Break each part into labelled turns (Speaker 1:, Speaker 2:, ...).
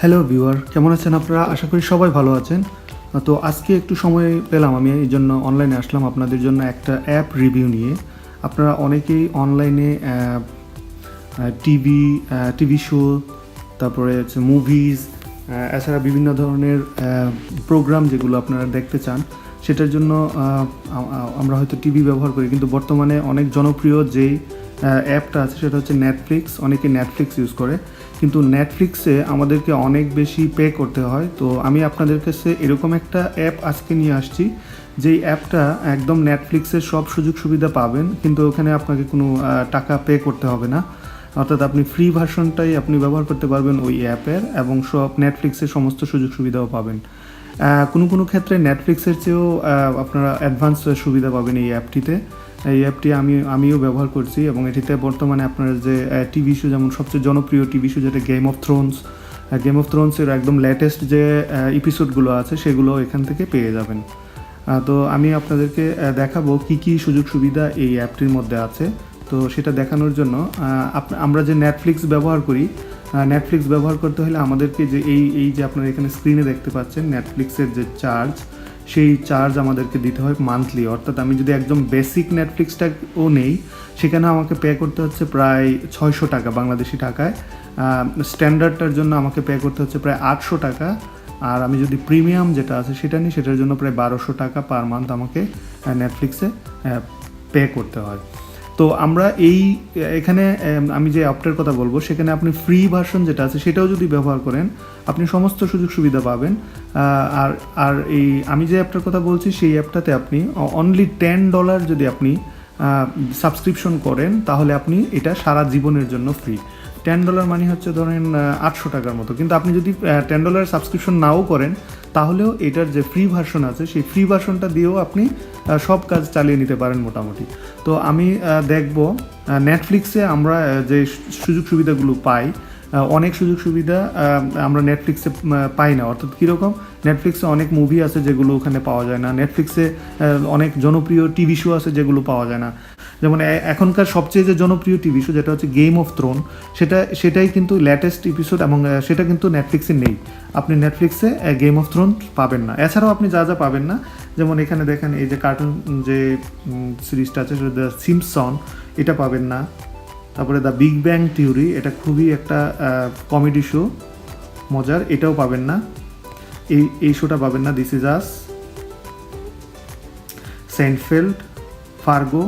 Speaker 1: Hello viewer, কেমন আছেন আপনারা? আশা করি সবাই ভালো আছেন। তো আজকে একটু সময় পেলাম, আমি এই জন্য অনলাইনে আসলাম আপনাদের জন্য একটা অ্যাপ রিভিউ নিয়ে। আপনারা অনেকেই অনলাইনে টিভি শো, তারপরে হচ্ছে মুভিজ, এছাড়া বিভিন্ন ধরনের প্রোগ্রাম যেগুলো আপনারা দেখতে চান, সেটার জন্য আমরা হয়তো টিভি ব্যবহার করি, কিন্তু বর্তমানে অনেক জনপ্রিয় যেই অ্যাপটা আছে সেটা হচ্ছে নেটফ্লিক্স। অনেকে নেটফ্লিক্স ইউজ করে, কিন্তু নেটফ্লিক্সে আমাদেরকে অনেক বেশি পে করতে হয়। তো আমি আপনাদের কাছে এরকম একটা অ্যাপ আজকে নিয়ে আসছি, যেই অ্যাপটা একদম নেটফ্লিক্সের সব সুযোগ সুবিধা পাবেন, কিন্তু ওখানে আপনাকে কোনো টাকা পে করতে হবে না। অর্থাৎ আপনি ফ্রি ভার্সনটাই আপনি ব্যবহার করতে পারবেন ওই অ্যাপের, এবং সব নেটফ্লিক্সের সমস্ত সুযোগ সুবিধাও পাবেন। কোনো ক্ষেত্রে নেটফ্লিক্সের চেয়েও আপনারা অ্যাডভান্স সুবিধা পাবেন এই অ্যাপটিতে। এই অ্যাপটি আমিও ব্যবহার করছি, এবং এটিতে বর্তমানে আপনার যে টিভি শো, যেমন সবচেয়ে জনপ্রিয় টিভি শো যেটা গেম অফ থ্রোনসের একদম লেটেস্ট যে এপিসোডগুলো আছে সেগুলো এখান থেকে পেয়ে যাবেন। তো আমি আপনাদেরকে দেখাবো কি কি সুযোগ সুবিধা এই অ্যাপটির মধ্যে আছে। তো সেটা দেখানোর জন্য আমরা যে নেটফ্লিক্স ব্যবহার করি, নেটফ্লিক্স ব্যবহার করতে হলে আমাদেরকে যে এই যে আপনারা এখানে স্ক্রিনে দেখতে পাচ্ছেন নেটফ্লিক্সের যে চার্জ, সেই চার্জ আমাদেরকে দিতে হয় মান্থলি। অর্থাৎ আমি যদি একদম বেসিক নেটফ্লিক্সটাও নেই, সেখানে আমাকে পে করতে হচ্ছে প্রায় 600 টাকা বাংলাদেশি টাকায়। স্ট্যান্ডার্ডটার জন্য আমাকে পে করতে হচ্ছে প্রায় 800 টাকা। আর আমি যদি প্রিমিয়াম যেটা আছে সেটা নিই, সেটার জন্য প্রায় 1200 টাকা পার মান্থ আমাকে নেটফ্লিক্সে পে করতে হয়। তো আমরা এখানে আমি যে অ্যাপটার কথা বলবো, সেখানে আপনি ফ্রি ভার্সন যেটা আছে সেটাও যদি ব্যবহার করেন, আপনি সমস্ত সুযোগ সুবিধা পাবেন। আর আর আমি যে অ্যাপটার কথা বলছি, সেই অ্যাপটাতে আপনি অনলি $10 যদি আপনি সাবস্ক্রিপশন করেন, তাহলে আপনি এটা সারা জীবনের জন্য ফ্রি। $10 মানে হচ্ছে ধরেন 800 টাকার মতো। কিন্তু আপনি যদি $10 সাবস্ক্রিপশন নাও করেন, তাহলেও এটার যে ফ্রি ভার্সন আছে, সেই ফ্রি ভার্সনটা দিয়েও আপনি সব কাজ চালিয়ে নিতে পারেন মোটামুটি। তো আমি দেখব নেটফ্লিক্সে আমরা যে সুযোগ সুবিধাগুলো পাই, অনেক সুযোগ সুবিধা আমরা নেটফ্লিক্সে পাই না। অর্থাৎ কীরকম, নেটফ্লিক্সে অনেক মুভি আছে যেগুলো ওখানে পাওয়া যায় না। নেটফ্লিক্সে অনেক জনপ্রিয় টিভি শো আছে যেগুলো পাওয়া যায় না। যেমন এখনকার সবচেয়ে যে জনপ্রিয় টিভি শো যেটা হচ্ছে গেম অফ থ্রোন, সেটাই কিন্তু লেটেস্ট এপিসোড, এবং সেটা কিন্তু নেটফ্লিক্সে নেই। আপনি নেটফ্লিক্সে গেম অফ থ্রোন পাবেন না। এছাড়াও আপনি যা পাবেন না, যেমন এখানে দেখেন এই যে কার্টুন যে সিরিজটা আছে সেটা দ্য সিম্পসন, এটা পাবেন না। তারপরে দ্য বিগ ব্যাং থিওরি, এটা খুবই একটা কমেডি শো, মজার, এটাও পাবেন না। এই শোটা পাবেন না। This Is Us, Seinfeld, Fargo,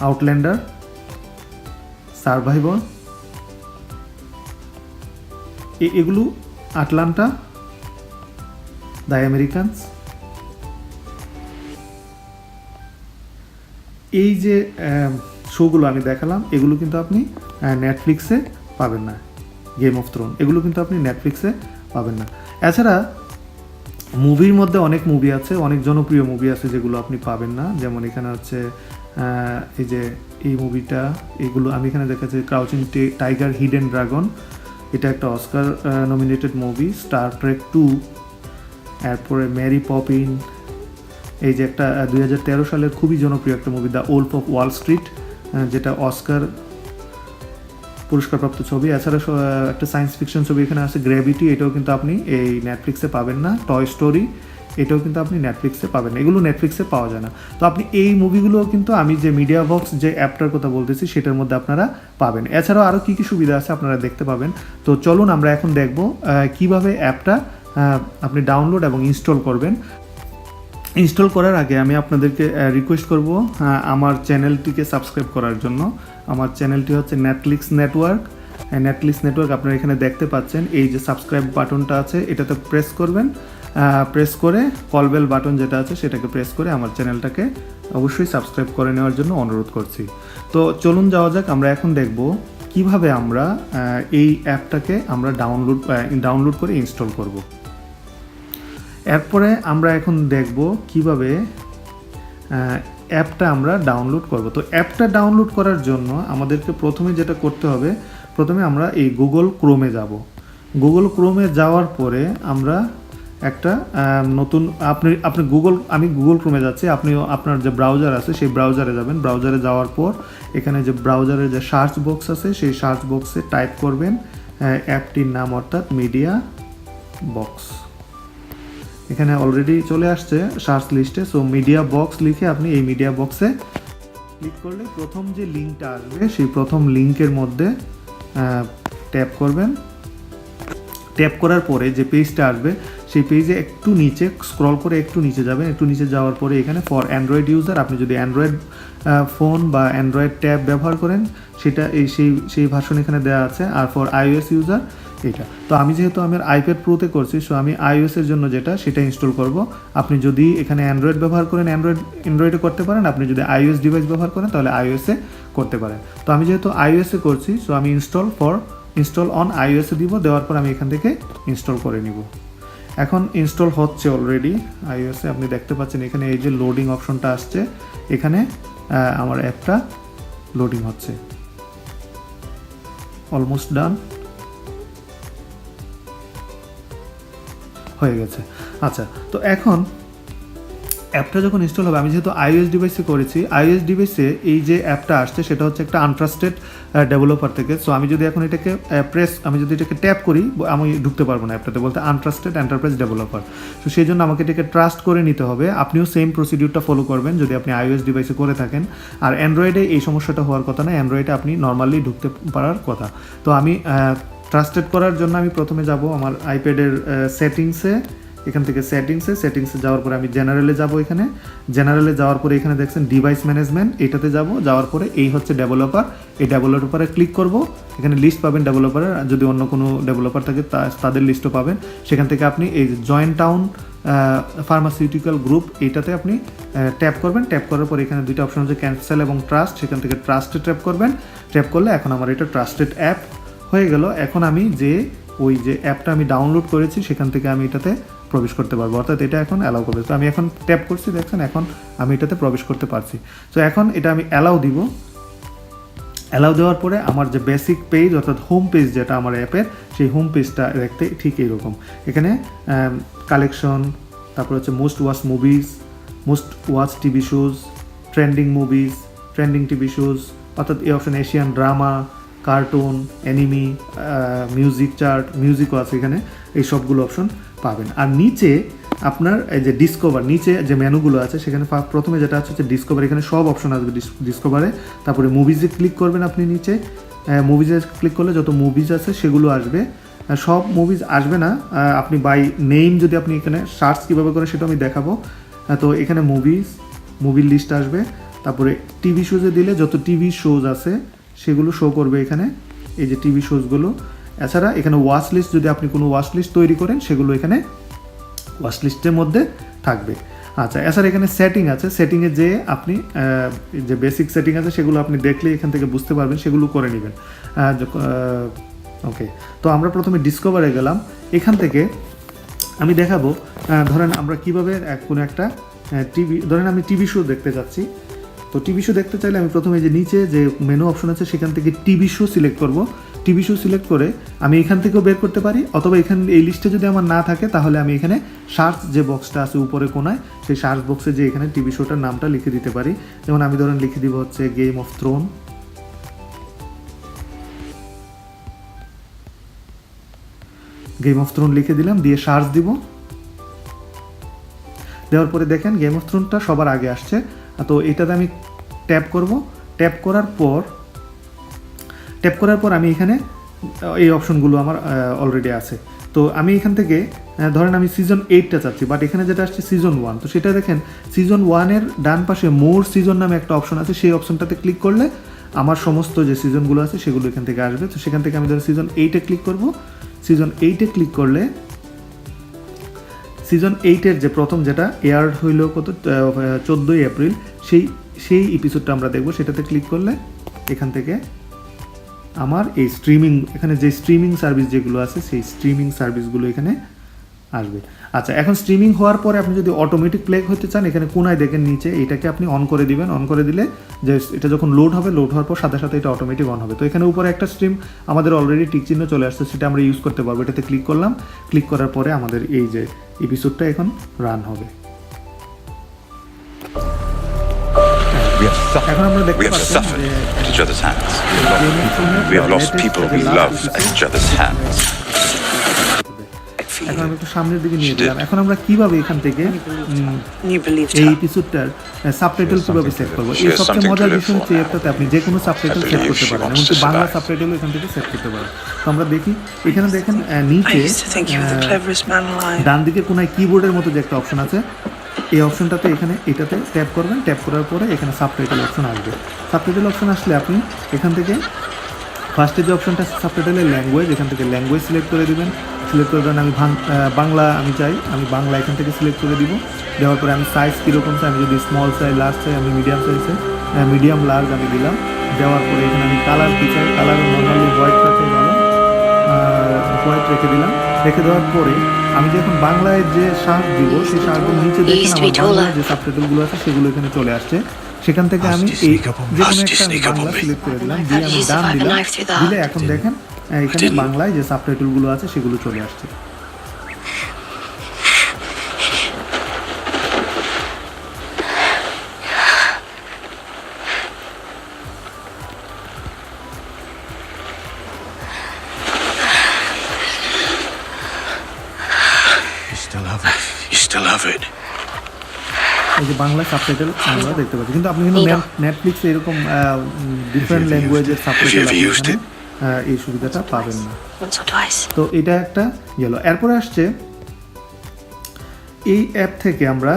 Speaker 1: Outlander, Survivor, এগুলো, আটলান্টা, দ্য আমেরিকানস, এই যে শোগুলো আমি দেখালাম, এগুলো কিন্তু আপনি নেটফ্লিক্সে পাবেন না। গেম অফ থ্রোন, এগুলো কিন্তু আপনি নেটফ্লিক্সে পাবেন না। এছাড়া মুভির মধ্যে অনেক মুভি আছে, অনেক জনপ্রিয় মুভি আছে যেগুলো আপনি পাবেন না। যেমন এখানে হচ্ছে এই যে এই মুভিটা, এগুলো আমি এখানে দেখাচ্ছি ক্রাউচিং টাইগার, হিডেন ড্রাগন, এটা একটা Oscar nominated movie. Star trek 2, এরপরে মেরি পপিন, এই যে একটা 2013 সালের খুবই জনপ্রিয় একটা movie the wolf of Wall Street, যেটা অস্কার পুরস্কারপ্রাপ্ত ছবি। এছাড়া একটা সায়েন্স ফিকশন ছবি এখানে আছে গ্র্যাভিটি, এটাও কিন্তু আপনি এই নেটফ্লিক্সে পাবেন না। টয় স্টোরি, এটাও কিন্তু আপনি নেটফ্লিক্সে পাবেন না, এগুলো নেটফ্লিক্সে পাওয়া যায় না। তো আপনি এই মুভিগুলোও কিন্তু আমি যে মিডিয়া বক্স যে অ্যাপটার কথা বলতেছি সেটার মধ্যে আপনারা পাবেন। এছাড়াও আরও কী কী সুবিধা আছে আপনারা দেখতে পাবেন। তো চলুন আমরা এখন দেখব কিভাবে অ্যাপটা আপনি ডাউনলোড এবং ইনস্টল করবেন। ইনস্টল করার আগে আমি আপনাদেরকে রিকোয়েস্ট করব আমার চ্যানেলটিকে সাবস্ক্রাইব করার জন্য। আমার চ্যানেলটি হচ্ছে নেটফ্লিক্স নেটওয়ার্ক। আপনারা এখানে দেখতে পাচ্ছেন এই যে সাবস্ক্রাইব বাটনটা আছে, এটাতে প্রেস করবেন। প্রেস করে কল বেল বাটন যেটা আছে সেটাকে প্রেস করে আমার চ্যানেলটাকে অবশ্যই সাবস্ক্রাইব করে নেওয়ার জন্য অনুরোধ করছি। তো চলুন যাওয়া যাক। আমরা এখন দেখব কিভাবে আমরা এই অ্যাপটাকে আমরা ডাউনলোড করে ইনস্টল করব। এরপরে আমরা এখন দেখব কিভাবে অ্যাপটা আমরা ডাউনলোড করব। তো অ্যাপটা ডাউনলোড করার জন্য আমাদেরকে প্রথমে যেটা করতে হবে, প্রথমে আমরা এই গুগল ক্রোমে যাব। গুগল ক্রোমে যাওয়ার পরে আমরা একটা নতুন আপনি আমি গুগল ক্রোমে যাচ্ছি, আপনিও আপনার যে ব্রাউজার আছে সেই ব্রাউজারে যাবেন। ব্রাউজারে যাওয়ার পর এখানে যে ব্রাউজারের যে সার্চ বক্স আছে সেই সার্চ বক্সে টাইপ করবেন অ্যাপটির নাম, অর্থাৎ মিডিয়া বক্স। এখানে অলরেডি চলে আসছে সার্চ লিস্টে। সো মিডিয়া বক্স লিখে আপনি এই মিডিয়া বক্সে ক্লিক করলে প্রথম যে লিঙ্কটা আসবে সেই প্রথম লিঙ্কের মধ্যে ট্যাপ করবেন। ট্যাপ করার পরে যে পেজটা আসবে সেই পেজে একটু নিচে স্ক্রল করে একটু নিচে যাবেন। একটু নিচে যাওয়ার পরে এখানে ফর অ্যান্ড্রয়েড ইউজার, আপনি যদি অ্যান্ড্রয়েড ফোন বা অ্যান্ড্রয়েড ট্যাব ব্যবহার করেন সেটা সেই ভার্সন এখানে দেওয়া আছে। আর ফর iOS ইউজার এটা। তো আমি যেহেতু আমার আইপ্যাড প্রোতে করছি, সো আমি iOS এর জন্য সেটা ইনস্টল করব। আপনি যদি এখানে অ্যান্ড্রয়েড ব্যবহার করেন অ্যান্ড্রয়েডে করতে পারেন, আপনি যদি iOS ডিভাইস ব্যবহার করেন তাহলে iOS এ করতে পারেন। তো আমি যেহেতু iOS এ করছি, সো আমি ইনস্টল অন iOS এ দিব। দেওয়ার পর আমি এখান থেকে ইনস্টল করে নিব। এখন ইনস্টল হচ্ছে অলরেডি iOS এ, আপনি দেখতে পাচ্ছেন এখানে এই যে লোডিং অপশনটা আসছে, এখানে আমার অ্যাপটা লোডিং হচ্ছে। অলমোস্ট ডান হয়ে গেছে। আচ্ছা, তো এখন অ্যাপটা যখন ইনস্টল হবে, আমি যেহেতু iOS ডিভাইসে করেছি, iOS ডিভাইসে এই যে অ্যাপটা আসছে সেটা হচ্ছে একটা আনট্রাস্টেড ডেভেলপার থেকে। সো আমি যদি এখন এটাকে আমি যদি এটাকে ট্যাপ করি, আমি ঢুকতে পারবো না অ্যাপটাতে, বলতে আনট্রাস্টেড এন্টারপ্রাইজ ডেভেলপার। তো সেই জন্য আমাকে এটাকে ট্রাস্ট করে নিতে হবে। আপনিও সেম প্রসিডিউরটা ফলো করবেন যদি আপনি iOS ডিভাইসে করে থাকেন। আর অ্যান্ড্রয়েডে এই সমস্যাটা হওয়ার কথা না, অ্যান্ড্রয়েডে আপনি নর্মালি ঢুকতে পারার কথা। তো আমি ট্রাস্টেড করার জন্য আমি প্রথমে যাব আমার আইপ্যাডের সেটিংসে। এখান থেকে সেটিংসে যাওয়ার পরে আমি জেনারেলে যাব। এখানে জেনারেলে যাওয়ার পরে এখানে দেখছেন ডিভাইস ম্যানেজমেন্ট, এটাতে যাব। যাওয়ার পরে এই হচ্ছে ডেভেলপার, এই ডেভেলপারে ক্লিক করব। এখানে লিস্ট পাবেন ডেভেলপারের, যদি অন্য কোনো ডেভেলপার থাকে তাদের লিস্টও পাবেন। সেখান থেকে আপনি এই জয়েন্ট টাউন ফার্মাসিউটিক্যাল গ্রুপ, এইটাতে আপনি ট্যাপ করবেন। ট্যাপ করার পর এখানে দুইটা অপশন হচ্ছে ক্যান্সেল এবং ট্রাস্ট, সেখান থেকে ট্রাস্টে ট্যাপ করবেন। ট্যাপ করলে এখন আমার এটা ট্রাস্টেড অ্যাপ হয়ে গেল। এখন আমি ওই যে অ্যাপটা আমি ডাউনলোড করেছি সেখান থেকে আমি এটাতে প্রবেশ করতে পারবো, অর্থাৎ এটা এখন অ্যালাউ করবে। তো আমি এখন ট্যাপ করছি, দেখছেন এখন আমি এটাতে প্রবেশ করতে পারছি। তো এখন এটা আমি অ্যালাউ দিব। অ্যালাউ দেওয়ার পরে আমার যে বেসিক পেজ, অর্থাৎ হোম পেজ যেটা আমার অ্যাপের, সেই হোম পেজটা দেখতে ঠিক এইরকম। এখানে কালেকশন, তারপর হচ্ছে most watch movies, most watch TV shows, trending movies, trending TV shows, অর্থাৎ এই option Asian drama, cartoon, anime, music chart, মিউজিকও আছে এখানে, এই সবগুলো অপশন পাবেন। আর নিচে আপনার এই যে ডিসকভার, নিচে যে মেনুগুলো আছে সেখানে প্রথমে যেটা আছে ডিসকভার, এখানে সব অপশন আসবে ডিসকভারে। তারপরে মুভিজে ক্লিক করবেন আপনি, নিচে মুভিজে ক্লিক করলে যত মুভিজ আছে সেগুলো আসবে। সব মুভিজ আসবে না, আপনি বাই নেম যদি আপনি এখানে সার্চ কীভাবে করে সেটা আমি দেখাবো। তো এখানে মুভির লিস্ট আসবে। তারপরে টিভি শোজে দিলে যত টিভি শোজ আছে সেগুলো শো করবে এখানে, এই যে টিভি শোজগুলো। এছাড়া এখানে ওয়াচ লিস্ট, যদি আপনি কোনো ওয়াচ লিস্ট তৈরি করেন সেগুলো এখানে ওয়াচ লিস্টের মধ্যে থাকবে। আচ্ছা, এছাড়া এখানে সেটিং আছে, সেটিংয়ে যে আপনি যে বেসিক সেটিং আছে সেগুলো আপনি দেখলে এখান থেকে বুঝতে পারবেন, সেগুলো করে নেবেন। ওকে, তো আমরা প্রথমে ডিসকভারে গেলাম। এখান থেকে আমি দেখাবো, ধরেন আমরা কীভাবে কোনো একটা ধরেন আমি টিভি শো দেখতে চাচ্ছি। তো টিভি শো দেখতে চাইলে আমি প্রথমে যে নিচে যে মেনু অপশন আছে সেখান থেকে টিভি শো সিলেক্ট করব। টিভি শো সিলেক্ট করে আমি এখান থেকেও বের করতে পারি, অথবা এই লিস্টে যদি আমার না থাকে তাহলে আমি এখানে সার্চ যে বক্সটা আছে উপরে কোনায়, সেই সার্চ বক্সে যে এখানে টিভি শোটার নামটা লিখে দিতে পারি। যেমন আমি ধরেন লিখে দিব হচ্ছে গেম অফ থ্রোন। লিখে দিলাম, দিয়ে সার্চ দিব। দেওয়ার পরে দেখেন গেম অফ থ্রোনটা সবার আগে আসছে। তো এটাতে আমি ট্যাপ করব। ট্যাপ করার পর আমি এখানে এই অপশনগুলো আমার অলরেডি আছে। তো আমি এখান থেকে ধরেন আমি সিজন 8টা চাচ্ছি, বাট এখানে যেটা আসছে সিজন 1। তো সেটা দেখেন সিজন 1-এর ডান পাশে মোর সিজন নামে একটা অপশন আছে, সেই অপশনটাতে ক্লিক করলে আমার সমস্ত যে সিজনগুলো আছে সেগুলো এখান থেকে আসবে। তো সেখান থেকে আমি ধরেন সিজন 8-এ ক্লিক করব। সিজন 8-এ ক্লিক করলে সিজন 8-এর যে প্রথম যেটা এয়ার হইল 14 এপ্রিল, সেই এপিসোডটা আমরা দেখব। সেটাতে ক্লিক করলে এখান থেকে আমার এই এখানে যে স্ট্রিমিং সার্ভিস যেগুলো আছে সেই স্ট্রিমিং সার্ভিসগুলো এখানে আসবে। আচ্ছা, এখন স্ট্রিমিং হওয়ার পরে আপনি যদি অটোমেটিক প্লে হতে চান, এখানে কোনায় দেখেন নিচে এটাকে আপনি অন করে দিবেন। অন করে দিলে যে এটা যখন লোড হবে, লোড হওয়ার পর সাথে সাথে এটা অটোমেটিক অন হবে। তো এখানে উপরে একটা স্ট্রিম আমাদের অলরেডি টিক চিহ্ন চলে আসছে, সেটা আমরা ইউজ করতে পারবো। এটাতে ক্লিক করলাম, ক্লিক করার পরে আমাদের এই যে এপিসোডটা এখন রান হবে।
Speaker 2: We have suffered.
Speaker 1: এখন আমরা দেখতে
Speaker 2: We have
Speaker 1: পাচ্ছি
Speaker 2: suffered
Speaker 1: যে
Speaker 2: at each other's hands. We have lost
Speaker 1: latest
Speaker 2: people
Speaker 1: যে
Speaker 2: we
Speaker 1: last
Speaker 2: love
Speaker 1: episode,
Speaker 2: at each other's hands.
Speaker 1: এখন আমি একটু সামনের দিকে নিয়ে গেলাম। এখন আমরা কিভাবে এখান থেকে এই এপিসোডটার সাবটাইটেল কিভাবে সেট করবো, এই সবচেয়ে মজার বিষয় হচ্ছে এটাতে আপনি যে কোনো সাবটাইটেল সেট করতে পারেন, এমনকি বাংলা সাবটাইটেলও এখান থেকে সেট করতে পারেন। তো আমরা দেখি এখানে দেখেন নিচে ডান দিকে কোনায় কিবোর্ডের মতো যে একটা অপশন আছে, এই অপশনটাতে এখানে এটাতে ট্যাপ করবেন। ট্যাপ করার পরে এখানে সাবটাইটেল অপশন আসবে। সাবটাইটেল অপশন আসলে আপনি এখান থেকে ফার্স্টে যে অপশনটা আছে সাবটাইটেলের ল্যাঙ্গুয়েজ, এখান থেকে ল্যাঙ্গুয়েজ সিলেক্ট করে দিবেন। সিলেক্ট করে দেন আমি বাংলা আমি চাই, আমি বাংলা এখান থেকে সিলেক্ট করে দিব। দেওয়ার পরে আমি সাইজ কীরকম চাই, আমি যদি স্মল চাই, লার্জ চাই, আমি মিডিয়াম সাইজ চাই, মিডিয়াম লার্জ আমি দিলাম। দেওয়ার পরে এখানে আমি কালার কী চাই, কালার নর্মালি হোয়াইটটা চাই, ভালো হোয়াইট রেখে দিলাম। রেখে দেওয়ার পরে আমি যখন বাংলায় যে সার্চ দিব, সেই সার্চের নিচে দেখেন আমার বাংলায় যে সাবটাইটেলগুলো আছে সেগুলো এখানে চলে আসছে। সেখান থেকে আমি এই যে কোনো একটা বাংলা সিলেক্ট করে দিলাম, দিয়ে আমি ডান দিলাম। দিলে এখন দেখেন এখানে বাংলায় যে সাবটাইটেলগুলো আছে সেগুলো চলে আসছে।
Speaker 2: You still have it.
Speaker 1: এই যে বাংলা সাবটাইটেল আমরা দেখতে পাচ্ছি, কিন্তু আপনি কিন্তু নেটফ্লিক্সে এরকম ডিফারেন্ট ল্যাঙ্গুয়েজের সাবটাইটেল এই সুবিধাটা পাবেন না। তো এটা একটা গেল। এরপরে আসছে এই অ্যাপ থেকে আমরা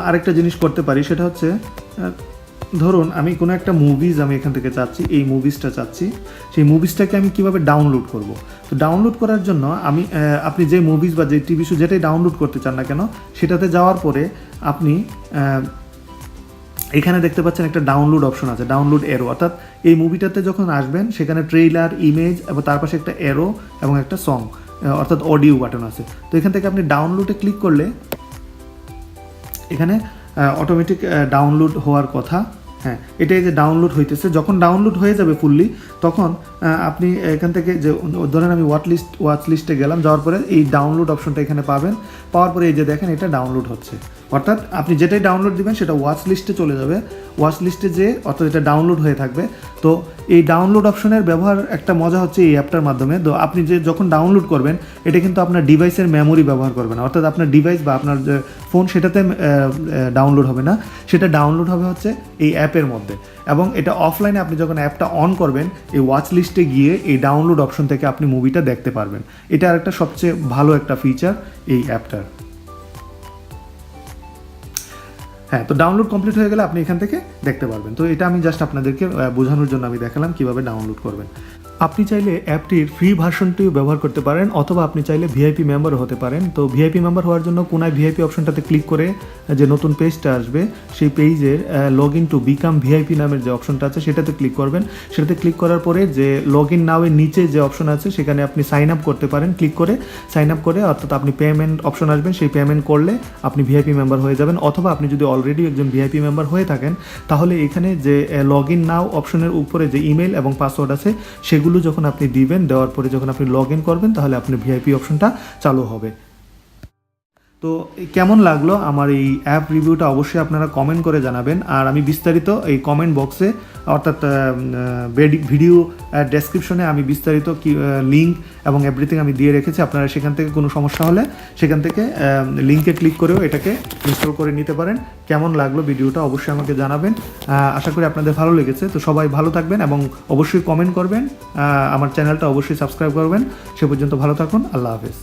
Speaker 1: আরেকটা জিনিস করতে পারি, সেটা হচ্ছে ধরুন আমি কোনো একটা মুভিজ আমি এখান থেকে চাচ্ছি, এই মুভিজটা চাচ্ছি, সেই মুভিজটাকে আমি কিভাবে ডাউনলোড করব। তো ডাউনলোড করার জন্য আপনি যে মুভিজ বা যে টিভি শো যেটাই ডাউনলোড করতে চান না কেন, সেটাতে যাওয়ার পরে আপনি এখানে দেখতে পাচ্ছেন একটা ডাউনলোড অপশন আছে, ডাউনলোড এরো। অর্থাৎ এই মুভিটাতে যখন আসবেন সেখানে ট্রেইলার, ইমেজ এবং তার পাশে একটা এরো এবং একটা সং অর্থাৎ অডিও বাটন আছে। তো এখান থেকে আপনি ডাউনলোডে ক্লিক করলে এখানে অটোমেটিক ডাউনলোড হওয়ার কথা। হ্যাঁ, এটাই যে ডাউনলোড হইতেছে। যখন ডাউনলোড হয়ে যাবে ফুললি, তখন আপনি এখান থেকে যে ধরেন আমি ওয়াচ লিস্টে গেলাম, যাওয়ার পরে এই ডাউনলোড অপশনটা এখানে পাবেন। পাওয়ার পরে এই যে দেখেন এটা ডাউনলোড হচ্ছে। অর্থাৎ আপনি যেটাই ডাউনলোড দিবেন সেটা ওয়াচ লিস্টে চলে যাবে। ওয়াচ লিস্টে যে অর্থাৎ এটা ডাউনলোড হয়ে থাকবে। তো এই ডাউনলোড অপশনের ব্যবহার একটা মজা হচ্ছে এই অ্যাপটার মাধ্যমে। তো আপনি যে যখন ডাউনলোড করবেন, এটা কিন্তু আপনার ডিভাইসের মেমোরি ব্যবহার করবে না। অর্থাৎ আপনার ডিভাইস বা আপনার যে ফোন সেটাতে ডাউনলোড হবে না, সেটা ডাউনলোড হবে হচ্ছে এই অ্যাপের মধ্যে। এবং এটা অফলাইনে আপনি যখন অ্যাপটা অন করবেন, এই ওয়াচ লিস্টে গিয়ে এই ডাউনলোড অপশন থেকে আপনি মুভিটা দেখতে পারবেন। এটা আরেকটা সবচেয়ে ভালো একটা ফিচার এই অ্যাপটার। হ্যাঁ, তো ডাউনলোড কমপ্লিট হয়ে গেলে আপনি এখান থেকে দেখতে পারবেন। তো এটা আমি জাস্ট আপনাদেরকে বোঝানোর জন্য আমি দেখালাম কিভাবে ডাউনলোড করবেন। আপনি চাইলে অ্যাপটির ফ্রি ভার্সনটিও ব্যবহার করতে পারেন, অথবা আপনি চাইলে ভিআইপি মেম্বারও হতে পারেন। তো ভিআইপি মেম্বার হওয়ার জন্য কোনায় ভিআইপি অপশনটাতে ক্লিক করে যে নতুন পেজটা আসবে, সেই পেজের log in to become VIP নামের যে অপশনটা আছে সেটাতে ক্লিক করবেন। সেটাতে ক্লিক করার পরে যে লগ ইন নাও এর নিচে যে অপশন আছে সেখানে আপনি সাইন আপ করতে পারেন। ক্লিক করে সাইন আপ করে, অর্থাৎ আপনি পেমেন্ট অপশন আসবেন, সেই পেমেন্ট করলে আপনি ভিআইপি মেম্বার হয়ে যাবেন। অথবা আপনি যদি অলরেডি একজন ভিআইপি মেম্বার হয়ে থাকেন, তাহলে এখানে যে লগ ইন নাও অপশনের উপরে যে ইমেল এবং পাসওয়ার্ড আছে সেগুলো যখন আপনি দেওয়ার পরে যখন আপনি লগ ইন করবেন, তাহলে আপনার ভিআইপি অপশনটা চালু হবে। তো কেমন লাগলো আমার এই অ্যাপ রিভিউটা অবশ্যই আপনারা কমেন্ট করে জানাবেন। আর আমি বিস্তারিত এই কমেন্ট বক্সে অর্থাৎ ভিডিও ডেসক্রিপশনে আমি বিস্তারিত লিঙ্ক এবং এভরিথিং আমি দিয়ে রেখেছি। আপনারা সেখান থেকে কোনো সমস্যা হলে সেখান থেকে লিঙ্কে ক্লিক করেও এটাকে ইনস্টল করে নিতে পারেন। কেমন লাগলো ভিডিওটা অবশ্যই আমাকে জানাবেন। আশা করি আপনাদের ভালো লেগেছে। তো সবাই ভালো থাকবেন এবং অবশ্যই কমেন্ট করবেন। আমার চ্যানেলটা অবশ্যই সাবস্ক্রাইব করবেন। সে পর্যন্ত ভালো থাকুন। আল্লাহ হাফেজ।